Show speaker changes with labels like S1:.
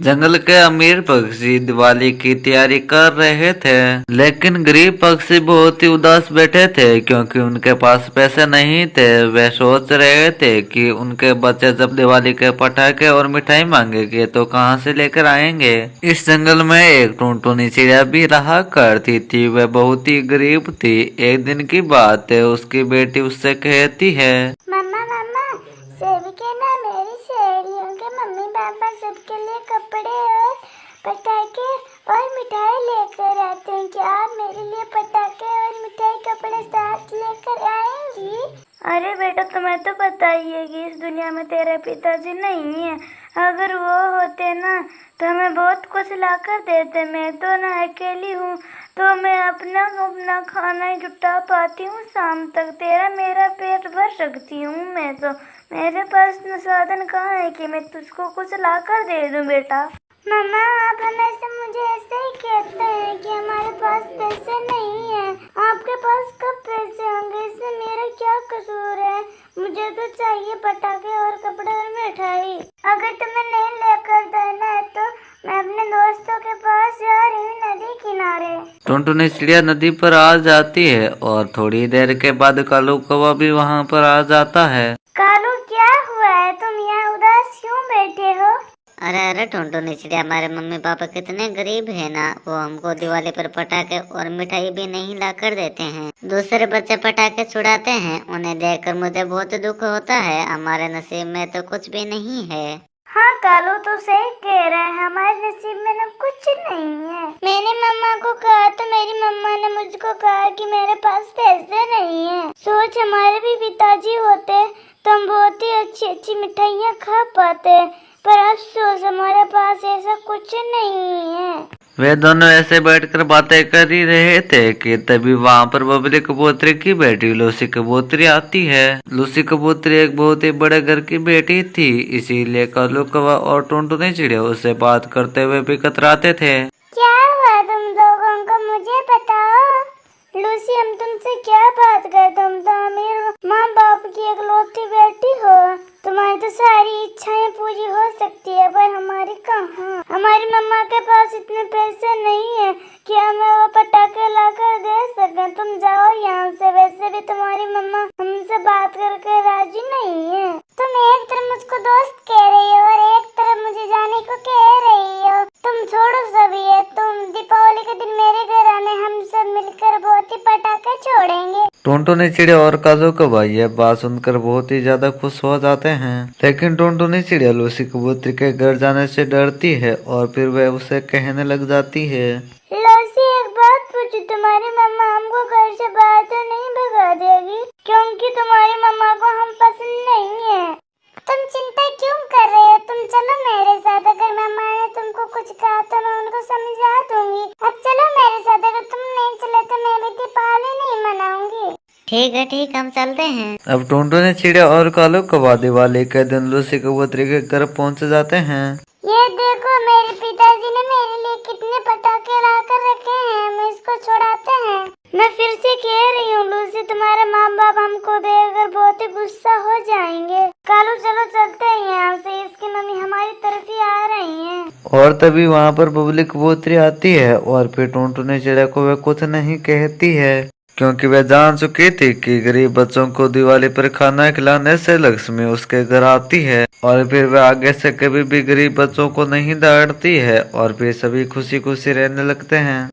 S1: जंगल के अमीर पक्षी दिवाली की तैयारी कर रहे थे, लेकिन गरीब पक्षी बहुत ही उदास बैठे थे क्योंकि उनके पास पैसे नहीं थे। वे सोच रहे थे कि उनके बच्चे जब दिवाली के पटाखे और मिठाई मांगेंगे तो कहां से लेकर आएंगे। इस जंगल में एक टुनटुनी चिड़िया भी रहा करती थी। वह बहुत ही गरीब थी। एक दिन की बात है, उसकी बेटी उससे कहती है,
S2: मम्मा मम्मा, सेविके ना मेरी सहेलियों के मम्मी पापा सबके लिए कपड़े और पटाखे और मिठाई लेकर आते हैं। क्या आप मेरे लिए पटाखे और मिठाई कपड़े साथ लेकर आएंगी? अरे बेटा, तुम्हें तो पता ही है कि इस दुनिया में तेरे पिताजी नहीं है। अगर वो होते ना तो हमें बहुत कुछ ला कर देते। मैं तो ना अकेली हूँ, तो मैं अपना खाना ही जुटा पाती हूँ। शाम तक तेरा मेरा पेट भर सकती हूँ। मैं तो मेरे पास न साधन कहाँ है कि मैं तुझको कुछ ला कर दे दूँ बेटा। मम्मा, आप हमेशा मुझे ऐसे ही कहते हैं कि हमारे पास पैसे नहीं है। आपके पास कब पैसे होंगे? इसमें मेरा क्या कसूर है? मुझे तो चाहिए पटाखे और कपड़े और मिठाई। अगर तुम्हें नहीं लेकर देना है तो मैं अपने दोस्तों के पास जा रही हूँ, नदी किनारे।
S1: टुनटुनी चिड़िया नदी पर आ जाती है और थोड़ी देर के बाद कालू कौवा भी वहाँ पर आ जाता है।
S2: कालू, क्या हुआ है? तुम यहाँ उदास क्यों बैठे हो?
S3: अरे अरे टुनटुनी चिड़िया, हमारे मम्मी पापा कितने गरीब है ना, वो हमको दिवाली पर पटाखे और मिठाई भी नहीं ला कर देते हैं। दूसरे बच्चे पटाखे छुड़ाते हैं, उन्हें देखकर मुझे बहुत दुख होता है। हमारे नसीब में तो कुछ भी नहीं है।
S2: हाँ कालू, तो सही कह रहा है, हमारे नसीब में ना कुछ नहीं है। मैंने मम्मा को कहा तो मेरी मम्मा ने मुझको कहा कि मेरे पास पैसे नहीं है। सोच, हमारे भी पिताजी होते तो हम बहुत ही अच्छी अच्छी मिठाइयाँ खा पाते, पर अफसोस हमारे पास ऐसा कुछ नहीं है।
S1: वे दोनों ऐसे बैठकर बातें कर ही रहे थे कि तभी वहाँ पर बबली कबूतरी की बेटी लूसी कबूतरी आती है। लूसी कबूतरी एक बहुत ही बड़े घर की बेटी थी, इसीलिए कालू कौवा और टुनटुनी चिड़िया उससे बात करते हुए भी कतराते थे।
S2: क्या हुआ तुम लोगों को, मुझे बताओ। लूसी, हम तुमसे क्या बात कर? तुम तो अमीर माँ बाप की इकलौती बेटी हो। तुम्हारी तो सारी इच्छाएं पूरी हो सकती है, पर हमारी कहाँ? हमारी मम्मा के पास इतने पैसे नहीं है कि हमें वो पटाखे ला कर दे सके। तुम जाओ यहाँ से। वैसे भी तुम्हारी मम्मा हमसे बात करके राजी नहीं है। तुम एक तरफ मुझको दोस्त कह रही हो और एक तरफ मुझे जाने को कह रही हो। तुम छोड़ो सभी है। तुम दीपावली के दिन मेरे घर आने, हम सब मिलकर बहुत ही पटाखे छोड़ेंगे।
S1: टुनटुनी चिड़िया और कालू कौवा यह बात सुनकर बहुत ही ज्यादा खुश हो जाते हैं, लेकिन टुनटुनी चिड़िया लूसी कबूतरी के घर जाने से डरती है और फिर वह उसे कहने लग जाती है,
S2: लूसी, एक बात पूछू, तुम्हारी मम्मा हमको घर से बाहर तो नहीं भगा देगी? क्योंकि तुम्हारी मम्मा को हम पसंद नहीं है। तुम चिंता क्यों कर रहे हो? तुम चलो मेरे साथ। अगर मम्मा ने तुमको कुछ कहा तो मैं उनको समझा दूंगी। अब चलो मेरे साथ। अगर तुम नहीं चले तो मैं भी दीपावली नहीं मनाऊंगी।
S3: ठीक है, ठीक, हम चलते हैं।
S1: अब टुनटुनी चिड़िया और कालू कौवा दिवाली के दिन लूसी कबूतरी के घर पहुंच जाते हैं।
S2: ये देखो, मेरे पिताजी ने मेरे लिए कितने पटाखे ला कर रखे हैं। हम इसको छुड़ाते हैं। मैं फिर से कह रही हूँ लूसी, तुम्हारे माँ बाप हमको देखकर बहुत ही गुस्सा हो जाएंगे। कालू, चलो चलते हैं यहाँ से। इसकी मम्मी हमारी तरफ ही आ रही हैं।
S1: और तभी वहाँ पर बबली कबूतरी आती है और फिर टुनटुनी चिड़िया को वह कुछ नहीं कहती है, क्योंकि वह जान चुकी थी कि गरीब बच्चों को दिवाली पर खाना खिलाने से लक्ष्मी उसके घर आती है और फिर वह आगे से कभी भी गरीब बच्चों को नहीं डांटती है और फिर सभी खुशी खुशी रहने लगते हैं।